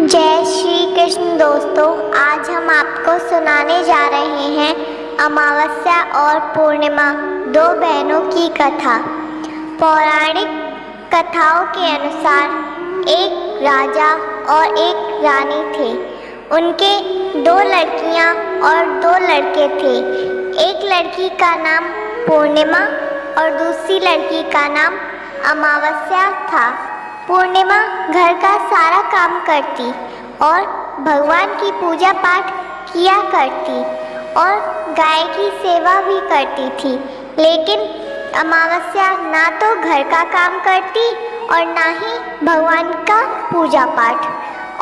जय श्री कृष्ण दोस्तों, आज हम आपको सुनाने जा रहे हैं अमावस्या और पूर्णिमा, दो बहनों की कथा। पौराणिक कथाओं के अनुसार एक राजा और एक रानी थे। उनके दो लड़कियां और दो लड़के थे। एक लड़की का नाम पूर्णिमा और दूसरी लड़की का नाम अमावस्या था। पूर्णिमा घर का सारा काम करती और भगवान की पूजा पाठ किया करती और गाय की सेवा भी करती थी। लेकिन अमावस्या ना तो घर का काम करती और ना ही भगवान का पूजा पाठ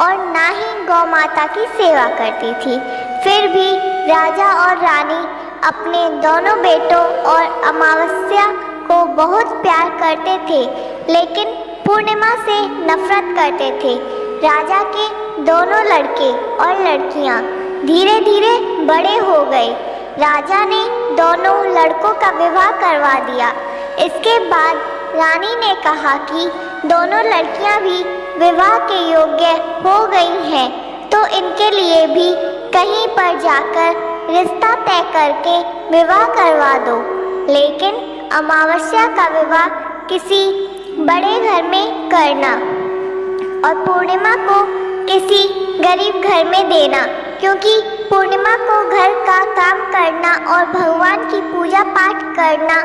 और ना ही गौ माता की सेवा करती थी। फिर भी राजा और रानी अपने दोनों बेटों और अमावस्या को बहुत प्यार करते थे, लेकिन पूर्णिमा से नफरत करते थे। राजा के दोनों लड़के और लड़कियां धीरे धीरे बड़े हो गए। राजा ने दोनों लड़कों का विवाह करवा दिया। इसके बाद रानी ने कहा कि दोनों लड़कियां भी विवाह के योग्य हो गई हैं, तो इनके लिए भी कहीं पर जाकर रिश्ता तय करके विवाह करवा दो। लेकिन अमावस्या का विवाह किसी बड़े घर में करना और पूर्णिमा को किसी गरीब घर में देना, क्योंकि पूर्णिमा को घर का काम करना और भगवान की पूजा पाठ करना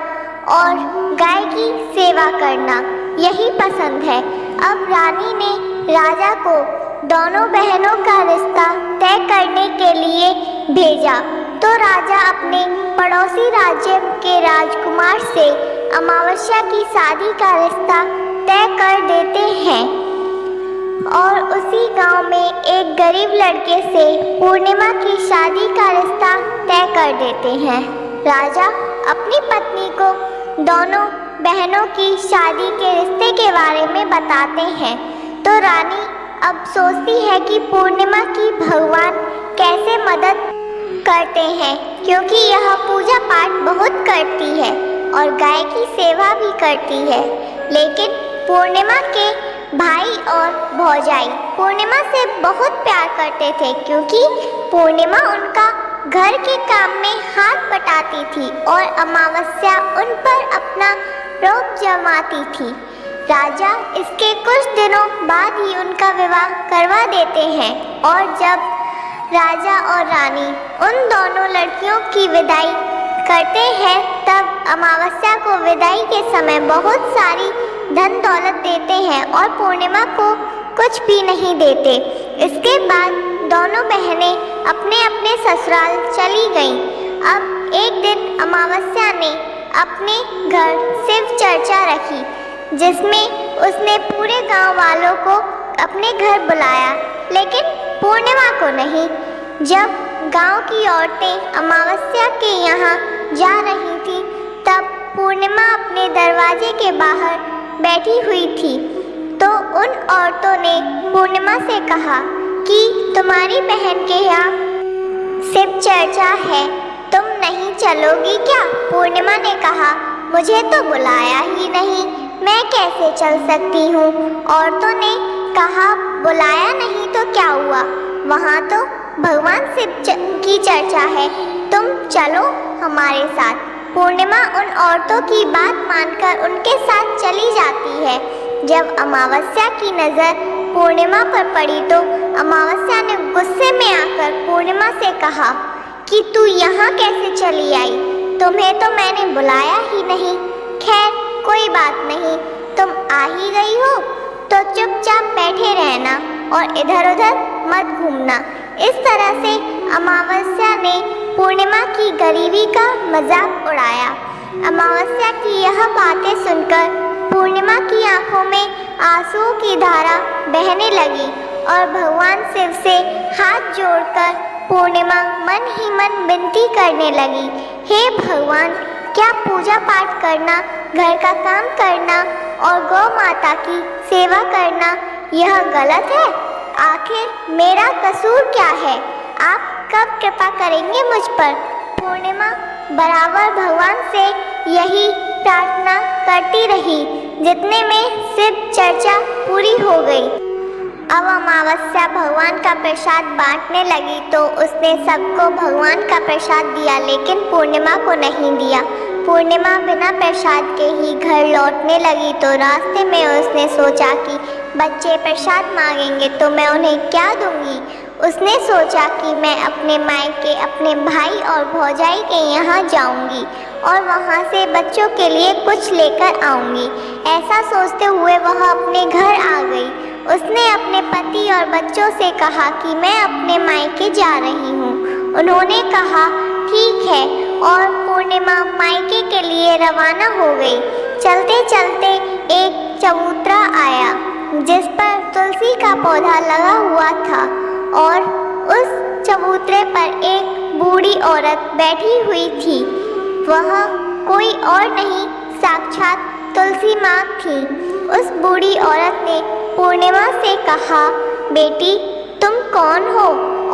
और गाय की सेवा करना यही पसंद है। अब रानी ने राजा को दोनों बहनों का रिश्ता तय करने के लिए भेजा, तो राजा अपने पड़ोसी राज्य के राजकुमार से अमावस्या की शादी का रिश्ता तय कर देते हैं और उसी गांव में एक गरीब लड़के से पूर्णिमा की शादी का रिश्ता तय कर देते हैं। राजा अपनी पत्नी को दोनों बहनों की शादी के रिश्ते के बारे में बताते हैं, तो रानी अब सोचती है कि पूर्णिमा की भगवान कैसे मदद करते हैं, क्योंकि यह पूजा पाठ बहुत करती है और गाय की सेवा भी करती है। लेकिन पूर्णिमा के भाई और भौजाई पूर्णिमा से बहुत प्यार करते थे, क्योंकि पूर्णिमा उनका घर के काम में हाथ बटाती थी और अमावस्या उन पर अपना रोब जमाती थी। राजा इसके कुछ दिनों बाद ही उनका विवाह करवा देते हैं और जब राजा और रानी उन दोनों लड़कियों की विदाई करते हैं, तब अमावस्या को विदाई के समय बहुत सारी धन दौलत देते हैं और पूर्णिमा को कुछ भी नहीं देते। इसके बाद दोनों बहनें अपने अपने ससुराल चली गईं। अब एक दिन अमावस्या ने अपने घर शिव चर्चा रखी, जिसमें उसने पूरे गांव वालों को अपने घर बुलाया, लेकिन पूर्णिमा को नहीं। जब गांव की औरतें अमावस्या के यहाँ जा रही थी, तब पूर्णिमा अपने दरवाजे के बाहर बैठी हुई थी, तो उन औरतों ने पूर्णिमा से कहा कि तुम्हारी बहन के यहाँ शिव चर्चा है, तुम नहीं चलोगी क्या? पूर्णिमा ने कहा, मुझे तो बुलाया ही नहीं, मैं कैसे चल सकती हूँ? औरतों ने कहा, बुलाया नहीं तो क्या हुआ, वहाँ तो भगवान शिव की चर्चा है, तुम चलो हमारे साथ। पूर्णिमा उन औरतों की बात मानकर उनके साथ चली जाती है। जब अमावस्या की नज़र पूर्णिमा पर पड़ी, तो अमावस्या ने गुस्से में आकर पूर्णिमा से कहा कि तू यहाँ कैसे चली आई? तुम्हें तो मैंने बुलाया ही नहीं। खैर कोई बात नहीं, तुम आ ही गई हो तो चुपचाप बैठे रहना और इधर उधर मत घूमना। इस तरह से अमावस्या ने पूर्णिमा की गरीबी का मजाक उड़ाया। अमावस्या की यह बातें सुनकर पूर्णिमा की आंखों में आंसुओं की धारा बहने लगी और भगवान शिव से हाथ जोड़कर पूर्णिमा मन ही मन विनती करने लगी, हे भगवान, क्या पूजा पाठ करना, घर का काम करना और गौ माता की सेवा करना यह गलत है? आखिर मेरा कसूर क्या है? आप कब कृपा करेंगे मुझ पर? पूर्णिमा बराबर भगवान से यही प्रार्थना करती रही, जितने में शिव चर्चा पूरी हो गई। अब अमावस्या भगवान का प्रसाद बांटने लगी तो उसने सबको भगवान का प्रसाद दिया, लेकिन पूर्णिमा को नहीं दिया। पूर्णिमा बिना प्रसाद के ही घर लौटने लगी तो रास्ते में उसने सोचा कि बच्चे प्रसाद मांगेंगे तो मैं उन्हें क्या दूंगी। उसने सोचा कि मैं अपने मायके अपने भाई और भौजाई के यहाँ जाऊंगी और वहाँ से बच्चों के लिए कुछ लेकर आऊंगी। ऐसा सोचते हुए वह अपने घर आ गई। उसने अपने पति और बच्चों से कहा कि मैं अपने मायके जा रही हूँ। उन्होंने कहा ठीक है और पूर्णिमा मायके के लिए रवाना हो गई। चलते चलते एक चबूतरा आया जिस पर तुलसी का पौधा लगा हुआ था और उस चबूतरे पर एक बूढ़ी औरत बैठी हुई थी। वह कोई और नहीं, साक्षात तुलसी माँ थी। उस बूढ़ी औरत ने पूर्णिमा से कहा, बेटी तुम कौन हो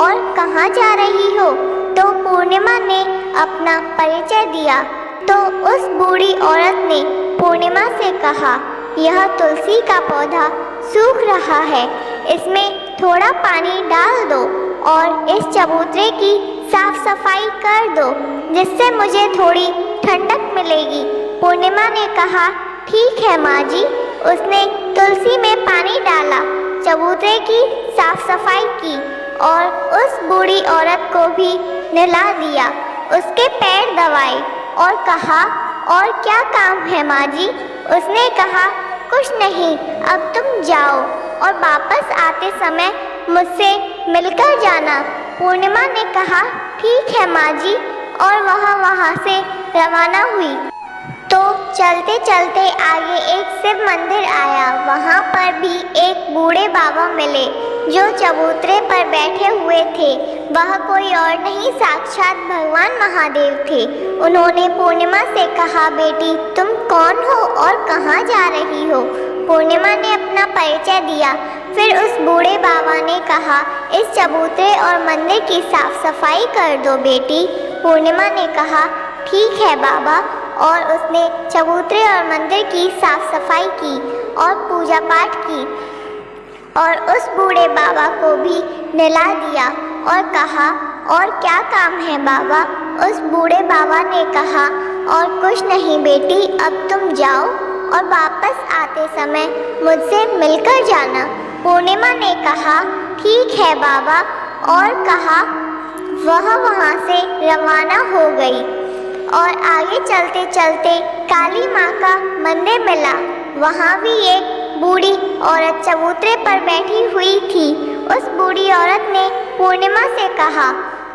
और कहाँ जा रही हो? तो पूर्णिमा ने अपना परिचय दिया। तो उस बूढ़ी औरत ने पूर्णिमा से कहा, यह तुलसी का पौधा सूख रहा है, इसमें थोड़ा पानी डाल दो और इस चबूतरे की साफ सफाई कर दो जिससे मुझे थोड़ी ठंडक मिलेगी। पूर्णिमा ने कहा ठीक है माँ जी। उसने तुलसी में पानी डाला, चबूतरे की साफ सफाई की और उस बूढ़ी औरत को भी नहला दिया, उसके पैर दबाए और कहा और क्या काम है माँ जी? उसने कहा कुछ नहीं, अब तुम जाओ और वापस आते समय मुझसे मिलकर जाना। पूर्णिमा ने कहा ठीक है माँ जी और वह वहाँ से रवाना हुई। तो चलते चलते आगे एक शिव मंदिर आया। वहाँ पर भी एक बूढ़े बाबा मिले जो चबूतरे पर बैठे हुए थे। वह कोई और नहीं, साक्षात भगवान महादेव थे। उन्होंने पूर्णिमा से कहा, बेटी तुम कौन हो और कहाँ जा रही हो? पूर्णिमा ने अपना परिचय दिया। फिर उस बूढ़े बाबा ने कहा, इस चबूतरे और मंदिर की साफ सफाई कर दो बेटी। पूर्णिमा ने कहा ठीक है बाबा और उसने चबूतरे और मंदिर की साफ सफाई की और पूजा पाठ की और उस बूढ़े बाबा को भी नहला दिया और कहा और क्या काम है बाबा? उस बूढ़े बाबा ने कहा और कुछ नहीं बेटी, अब तुम जाओ और वापस आते समय मुझसे मिलकर जाना। पूर्णिमा ने कहा ठीक है बाबा और कहा वह वहाँ से रवाना हो गई और आगे चलते चलते काली माँ का मंदिर मिला। वहाँ भी एक बूढ़ी औरत चबूतरे पर बैठी हुई थी। उस बूढ़ी औरत ने पूर्णिमा से कहा,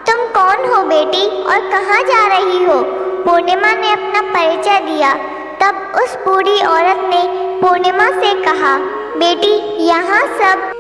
तुम कौन हो बेटी और कहाँ जा रही हो? पूर्णिमा ने अपना परिचय दिया। तब उस बूढ़ी औरत ने पूर्णिमा से कहा, बेटी यहाँ सब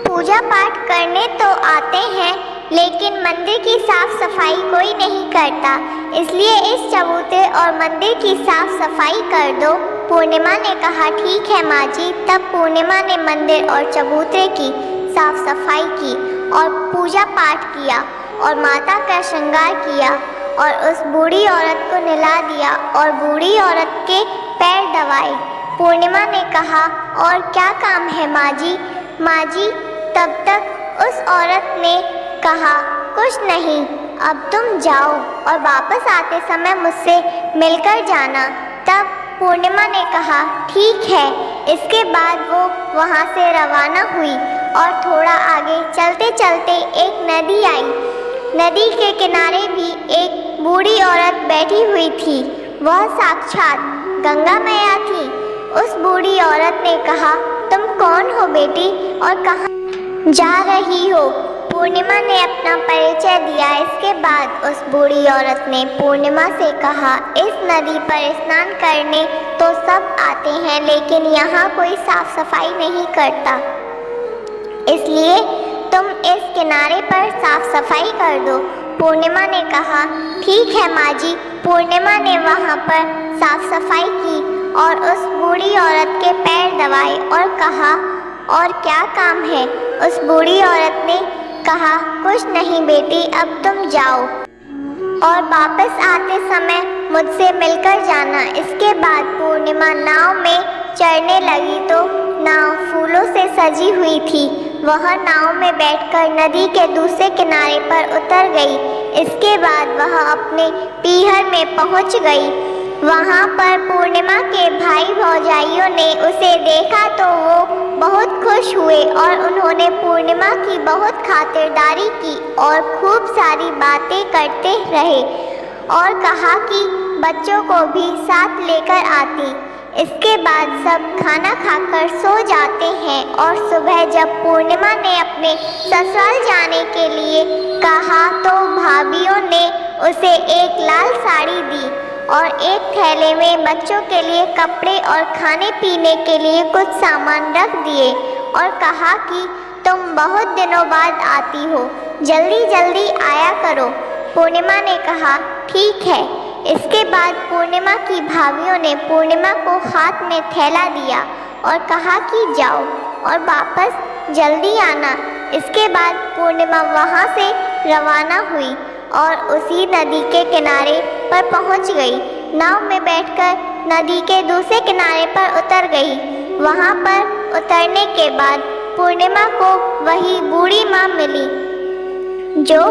पूजा पाठ करने तो आते हैं लेकिन मंदिर की साफ सफाई कोई नहीं करता, इसलिए इस चबूतरे और मंदिर की साफ सफाई कर दो। पूर्णिमा ने कहा ठीक है माँ जी। तब पूर्णिमा ने मंदिर और चबूतरे की साफ सफाई की और पूजा पाठ किया और माता का श्रृंगार किया और उस बूढ़ी औरत को नहला दिया और बूढ़ी औरत के पैर दबाए। पूर्णिमा ने कहा और क्या काम है माँ जी? माँ जी तब तक उस औरत ने कहा कुछ नहीं, अब तुम जाओ और वापस आते समय मुझसे मिलकर जाना। तब पूर्णिमा ने कहा ठीक है। इसके बाद वो वहाँ से रवाना हुई और थोड़ा आगे चलते चलते एक नदी आई। नदी के किनारे भी एक बूढ़ी औरत बैठी हुई थी। वह साक्षात गंगा मैया थी। उस बूढ़ी औरत ने कहा, तुम कौन हो बेटी और कहाँ जा रही हो? पूर्णिमा ने अपना परिचय दिया। इसके बाद उस बूढ़ी औरत ने पूर्णिमा से कहा, इस नदी पर स्नान करने तो सब आते हैं लेकिन यहाँ कोई साफ सफाई नहीं करता, इसलिए तुम इस किनारे पर साफ सफाई कर दो। पूर्णिमा ने कहा ठीक है माँ जी। पूर्णिमा ने वहाँ पर साफ सफाई की और उस बूढ़ी औरत के पैर दबाए और कहा और क्या काम है? उस बूढ़ी औरत ने कहा कुछ नहीं बेटी, अब तुम जाओ और वापस आते समय मुझसे मिलकर जाना। इसके बाद पूर्णिमा नाव में चढ़ने लगी तो नाव फूलों से सजी हुई थी। वह नाव में बैठकर नदी के दूसरे किनारे पर उतर गई। इसके बाद वह अपने पीहर में पहुंच गई। वहां पर पूर्णिमा के भाई भौजाइयों ने उसे देखा तो वो बहुत खुश हुए और उन्होंने पूर्णिमा की बहुत खातिरदारी की और खूब सारी बातें करते रहे और कहा कि बच्चों को भी साथ लेकर आती। इसके बाद सब खाना खाकर सो जाते हैं और सुबह जब पूर्णिमा ने अपने ससुराल जाने के लिए कहा तो भाभियों ने उसे एक लाल साड़ी दी और एक थैले में बच्चों के लिए कपड़े और खाने पीने के लिए कुछ सामान रख दिए और कहा कि तुम बहुत दिनों बाद आती हो, जल्दी जल्दी आया करो। पूर्णिमा ने कहा ठीक है। इसके बाद पूर्णिमा की भाभियों ने पूर्णिमा को हाथ में थैला दिया और कहा कि जाओ और वापस जल्दी आना। इसके बाद पूर्णिमा वहाँ से रवाना हुई और उसी नदी के किनारे पर पहुँच गई। नाव में बैठकर नदी के दूसरे किनारे पर उतर गई। वहाँ पर उतरने के बाद पूर्णिमा को वही बूढ़ी माँ मिली जो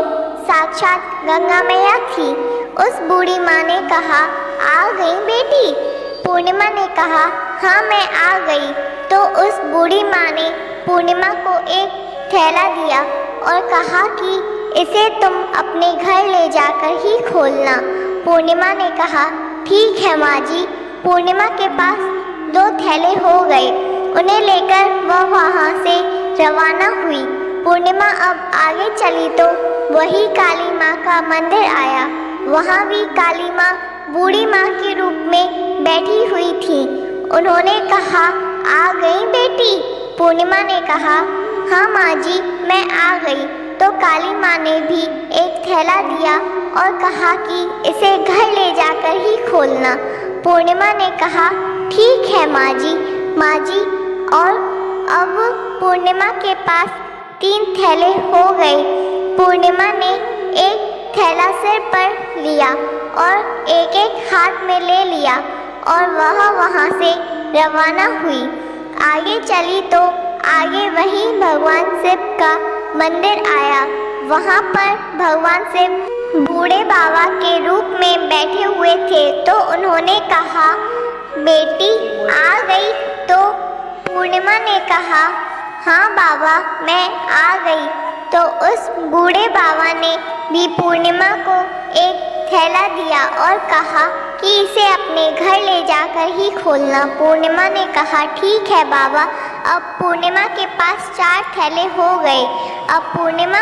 साक्षात गंगा मैया थी। उस बूढ़ी माँ ने कहा, आ गई बेटी? पूर्णिमा ने कहा, हाँ मैं आ गई। तो उस बूढ़ी माँ ने पूर्णिमा को एक थैला दिया और कहा कि इसे तुम अपने घर ले जाकर ही खोलना। पूर्णिमा ने कहा, ठीक है माँ जी। पूर्णिमा के पास 2 थैले हो गए। उन्हें लेकर वह वहाँ से रवाना हुई। पूर्णिमा अब आगे चली तो वही काली माँ का मंदिर आया। वहाँ भी काली माँ बूढ़ी माँ के रूप में बैठी हुई थी। उन्होंने कहा, आ गई बेटी? पूर्णिमा ने कहा, हाँ माँ जी मैं आ गई। तो काली माँ ने भी एक थैला दिया और कहा कि इसे घर ले जाकर ही खोलना। पूर्णिमा ने कहा, ठीक है माँ जी। माँ जी और अब पूर्णिमा के पास 3 थैले हो गए। पूर्णिमा ने एक थैला सिर पर लिया और एक एक हाथ में ले लिया और वह वहाँ से रवाना हुई। आगे चली तो आगे वही भगवान शिव का मंदिर आया। वहाँ पर भगवान शिव बूढ़े बाबा के रूप में बैठे हुए थे। तो उन्होंने कहा, बेटी आ गई? तो पूर्णिमा ने कहा, हाँ बाबा मैं आ गई। तो उस बूढ़े बाबा ने भी पूर्णिमा को एक थैला दिया और कहा कि इसे अपने घर ले जाकर ही खोलना। पूर्णिमा ने कहा, ठीक है बाबा। अब पूर्णिमा के पास 4 थैले हो गए। अब पूर्णिमा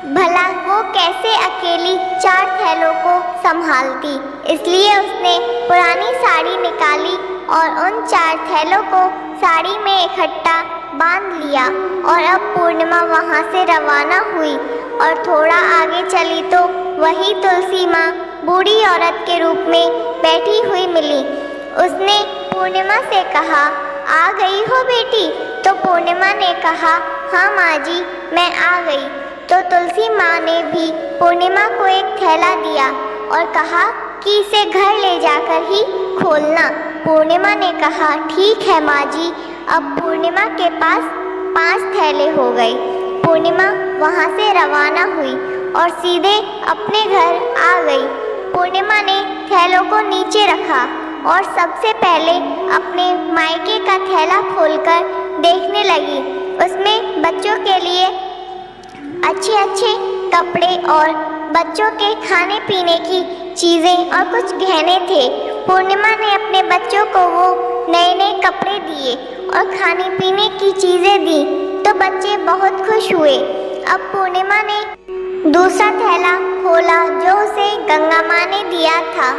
भला वो कैसे अकेली 4 थैलों को संभालती, इसलिए उसने पुरानी साड़ी निकाली और उन 4 थैलों को साड़ी में इकट्ठा बांध लिया और अब पूर्णिमा वहाँ से रवाना हुई और थोड़ा आगे चली तो वही तुलसी माँ बूढ़ी औरत के रूप में बैठी हुई मिली। उसने पूर्णिमा से कहा, आ गई हो बेटी? तो पूर्णिमा ने कहा, हाँ माँ जी मैं आ गई। तो तुलसी माँ ने भी पूर्णिमा को एक थैला दिया और कहा कि इसे घर ले जाकर ही खोलना। पूर्णिमा ने कहा, ठीक है माँ जी। अब पूर्णिमा के पास 5 थैले हो गए। पूर्णिमा वहाँ से रवाना हुई और सीधे अपने घर आ गई। पूर्णिमा ने थैलों को नीचे रखा और सबसे पहले अपने मायके का थैला खोलकर देखने लगी। उसमें बच्चों के लिए अच्छे अच्छे कपड़े और बच्चों के खाने पीने की चीज़ें और कुछ गहने थे। पूर्णिमा ने अपने बच्चों को वो नए नए कपड़े दिए और खाने पीने की चीज़ें दी तो बच्चे बहुत खुश हुए। अब पूर्णिमा ने दूसरा थैला खोला जो उसे गंगा माँ ने दिया था।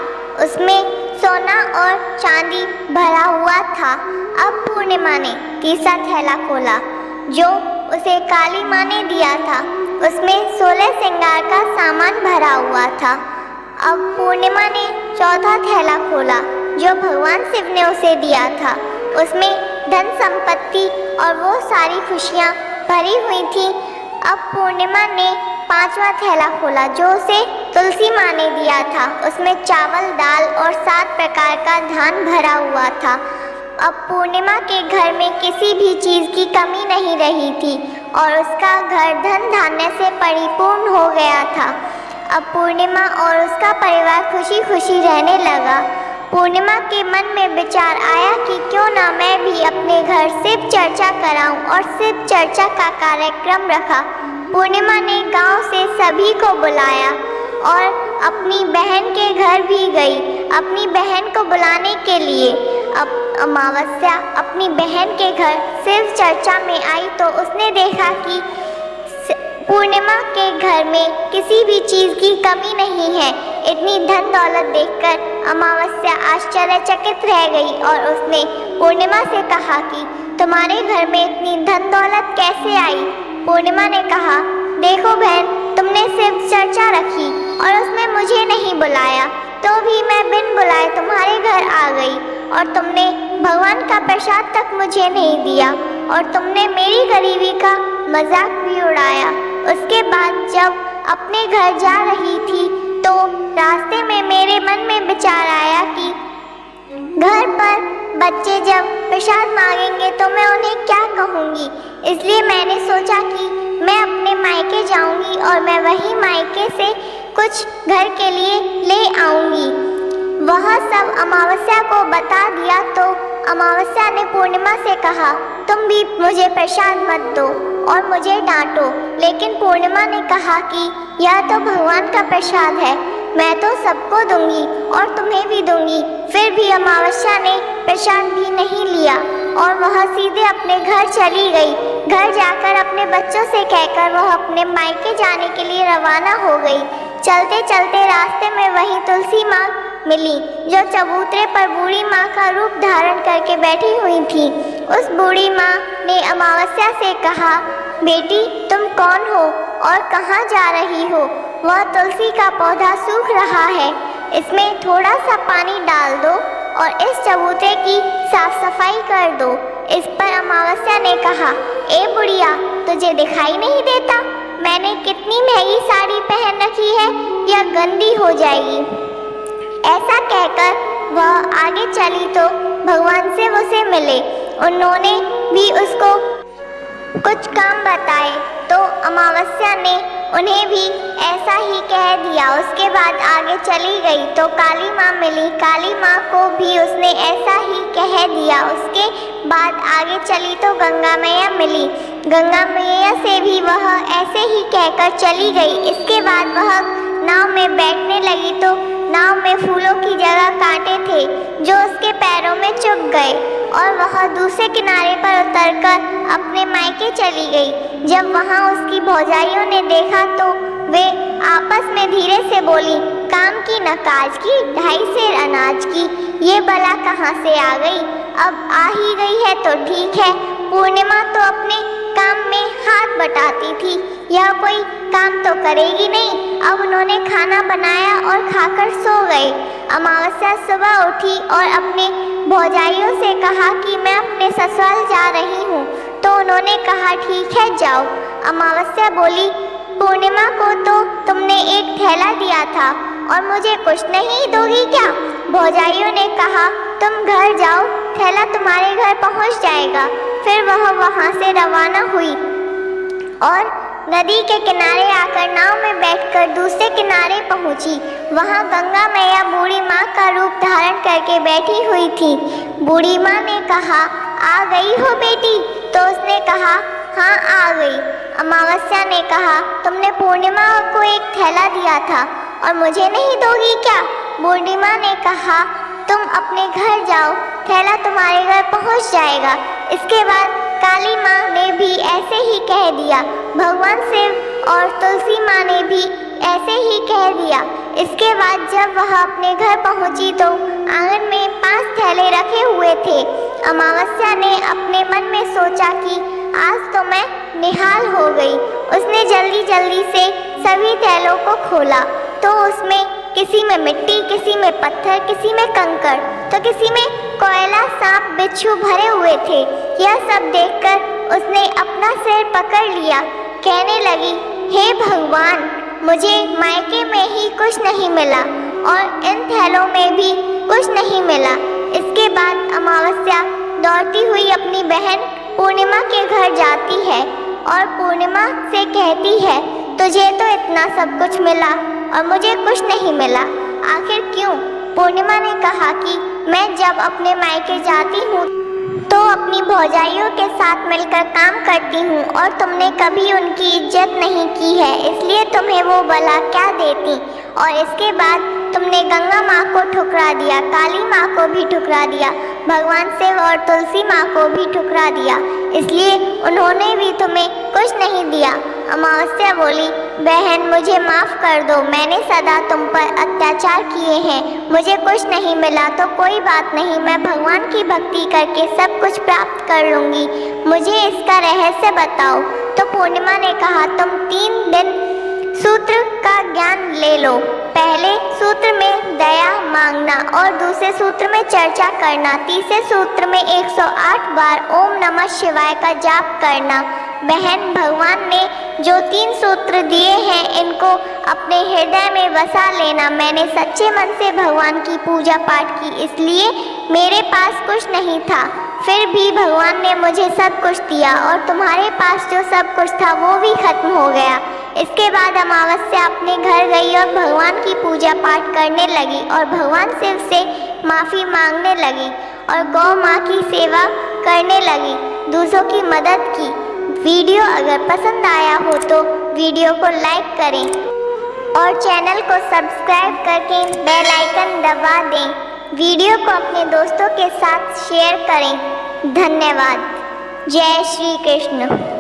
उसमें सोना और चांदी भरा हुआ था। अब पूर्णिमा ने तीसरा थैला खोला जो उसे काली माँ ने दिया था। उसमें 16 श्रृंगार का सामान भरा हुआ था। अब पूर्णिमा ने चौथा थैला खोला जो भगवान शिव ने उसे दिया था। उसमें धन संपत्ति और वो सारी खुशियाँ भरी हुई थी। अब पूर्णिमा ने 5वां थैला खोला जो उसे तुलसी माँ ने दिया था। उसमें चावल दाल और 7 प्रकार का धान भरा हुआ था। अब पूर्णिमा के घर में किसी भी चीज़ की कमी नहीं रही थी और उसका घर धन धान्य से परिपूर्ण हो गया था। अब पूर्णिमा और उसका परिवार खुशी खुशी रहने लगा। पूर्णिमा के मन में विचार आया कि क्यों ना मैं भी अपने घर शिव चर्चा कराऊं और शिव चर्चा का कार्यक्रम रखा। पूर्णिमा ने गांव से सभी को बुलाया और अपनी बहन के घर भी गई अपनी बहन को बुलाने के लिए। अब अमावस्या अपनी बहन के घर शिव चर्चा में आई तो उसने देखा कि पूर्णिमा के घर में किसी भी चीज़ की कमी नहीं है। इतनी धन दौलत देखकर अमावस्या आश्चर्यचकित रह गई और उसने पूर्णिमा से कहा कि तुम्हारे घर में इतनी धन दौलत कैसे आई। पूर्णिमा ने कहा, देखो बहन, तुमने शिव चर्चा रखी और उसमें मुझे नहीं बुलाया, तो भी मैं बिन बुलाए तुम्हारे घर आ गई और तुमने भगवान का प्रसाद तक मुझे नहीं दिया और तुमने मेरी गरीबी का मजाक भी उड़ाया। उसके बाद जब अपने घर जा रही थी तो रास्ते में मेरे मन में विचार आया कि घर पर बच्चे जब प्रसाद मांगेंगे तो मैं उन्हें क्या कहूँगी। इसलिए मैंने सोचा कि मैं अपने मायके जाऊँगी और मैं वही मायके से कुछ घर के लिए ले आऊँगी। वह सब अमावस्या को बता दिया तो अमावस्या ने पूर्णिमा से कहा, तुम भी मुझे प्रसाद मत दो और मुझे डांटो। लेकिन पूर्णिमा ने कहा कि यह तो भगवान का प्रसाद है, मैं तो सबको दूंगी और तुम्हें भी दूंगी। फिर भी अमावस्या ने प्रसाद भी नहीं लिया और वह सीधे अपने घर चली गई। घर जाकर अपने बच्चों से कहकर वह अपने मायके जाने के लिए रवाना हो गई। चलते चलते रास्ते में वही तुलसी माँ मिली जो चबूतरे पर बूढ़ी माँ का रूप धारण करके बैठी हुई थी। उस बूढ़ी माँ ने अमावस्या से कहा, बेटी तुम कौन हो और कहाँ जा रही हो। वह तुलसी का पौधा सूख रहा है, इसमें थोड़ा सा पानी डाल दो और इस चबूतरे की साफ सफाई कर दो। इस पर अमावस्या ने कहा, ए बुढ़िया, तुझे दिखाई नहीं देता मैंने कितनी महंगी साड़ी पहन रखी है, यह गंदी हो जाएगी। ऐसा कहकर वह आगे चली तो भगवान शिव उसे मिले। उन्होंने भी उसको कुछ काम बताए तो अमावस्या ने उन्हें भी ऐसा ही कह दिया। उसके बाद आगे चली गई तो काली माँ मिली। काली माँ को भी उसने ऐसा ही कह दिया। उसके बाद आगे चली तो गंगा मैया मिली। गंगा मैया से भी वह ऐसे ही कहकर चली गई। इसके बाद वह नाव में बैठने लगी तो नाव में फूलों की जगह कांटे थे जो उसके पैरों में चुभ गए और वह दूसरे किनारे पर उतरकर अपने मायके चली गई। जब वहाँ उसकी भौजाइयों ने देखा तो वे आपस में धीरे से बोली, काम की न काज की, 2.5 सेर अनाज की, ये बला कहाँ से आ गई। अब आ ही गई है तो ठीक है। पूर्णिमा तो अपने काम में हाथ बटाती थी, यह कोई काम तो करेगी नहीं। अब उन्होंने खाना बनाया और खाकर सो गए। अमावस्या सुबह उठी और अपने भौजाइयों से कहा कि मैं अपने ससुराल जा रही हूँ। तो उन्होंने कहा, ठीक है जाओ। अमावस्या बोली, पूर्णिमा को तो तुमने एक थैला दिया था और मुझे कुछ नहीं दोगी क्या। भौजाइयों ने कहा, तुम घर जाओ, थैला तुम्हारे घर पहुँच जाएगा। फिर वह वहाँ से रवाना हुई और नदी के किनारे आकर नाव में बैठकर दूसरे किनारे पहुंची। वहां गंगा मैया बूढ़ी माँ का रूप धारण करके बैठी हुई थी। बूढ़ी माँ ने कहा, आ गई हो बेटी। तो उसने कहा, हाँ आ गई। अमावस्या ने कहा, तुमने पूर्णिमा को एक थैला दिया था और मुझे नहीं दोगी क्या। बूढ़ी माँ ने कहा, तुम अपने घर जाओ, थैला तुम्हारे घर पहुंच जाएगा। इसके बाद काली माँ ने भी ऐसे ही कह दिया। भगवान शिव और तुलसी माँ ने भी ऐसे ही कह दिया। इसके बाद जब वह अपने घर पहुंची तो आंगन में 5 थैले रखे हुए थे। अमावस्या ने अपने मन में सोचा कि आज तो मैं निहाल हो गई। उसने जल्दी जल्दी से सभी थैलों को खोला तो उसमें किसी में मिट्टी, किसी में पत्थर, किसी में कंकड़ तो किसी में कोयला, सांप, बिच्छू भरे हुए थे। यह सब देखकर उसने अपना सिर पकड़ लिया। कहने लगी, हे भगवान, मुझे मायके में ही कुछ नहीं मिला और इन थैलों में भी कुछ नहीं मिला। इसके बाद अमावस्या दौड़ती हुई अपनी बहन पूर्णिमा के घर जाती है और पूर्णिमा से कहती है, तुझे तो इतना सब कुछ मिला और मुझे कुछ नहीं मिला, आखिर क्यों? पूर्णिमा ने कहा कि मैं जब अपने मायके जाती हूँ तो अपनी भौजाइयों के साथ मिलकर काम करती हूँ और तुमने कभी उनकी इज्जत नहीं की है, इसलिए तुम्हें वो भला क्या देती। और इसके बाद तुमने गंगा माँ को ठुकरा दिया, काली माँ को भी ठुकरा दिया, भगवान शिव और तुलसी माँ को भी ठुकरा दिया, इसलिए उन्होंने भी तुम्हें कुछ नहीं दिया। अमावस्या बोली, बहन मुझे माफ़ कर दो, मैंने सदा तुम पर अत्याचार किए हैं, मुझे कुछ नहीं मिला तो कोई बात नहीं, मैं भगवान की भक्ति करके सब कुछ प्राप्त कर लूँगी, मुझे इसका रहस्य बताओ। तो पूर्णिमा ने कहा, तुम 3 दिन सूत्र का ज्ञान ले लो, पहले सूत्र में दया मांगना और दूसरे सूत्र में चर्चा करना, तीसरे सूत्र में 108 बार ओम नमः शिवाय का जाप करना। बहन भगवान ने जो 3 सूत्र दिए हैं इनको अपने हृदय में बसा लेना। मैंने सच्चे मन से भगवान की पूजा पाठ की, इसलिए मेरे पास कुछ नहीं था, फिर भी भगवान ने मुझे सब कुछ दिया और तुम्हारे पास जो सब कुछ था वो भी खत्म हो गया। इसके बाद अमावस्या अपने घर गई और भगवान की पूजा पाठ करने लगी और भगवान शिव से माफ़ी मांगने लगी और गौ माँ की सेवा करने लगी, दूसरों की मदद की। वीडियो अगर पसंद आया हो तो वीडियो को लाइक करें और चैनल को सब्सक्राइब करके बेल आइकन दबा दें। वीडियो को अपने दोस्तों के साथ शेयर करें। धन्यवाद। जय श्री कृष्ण।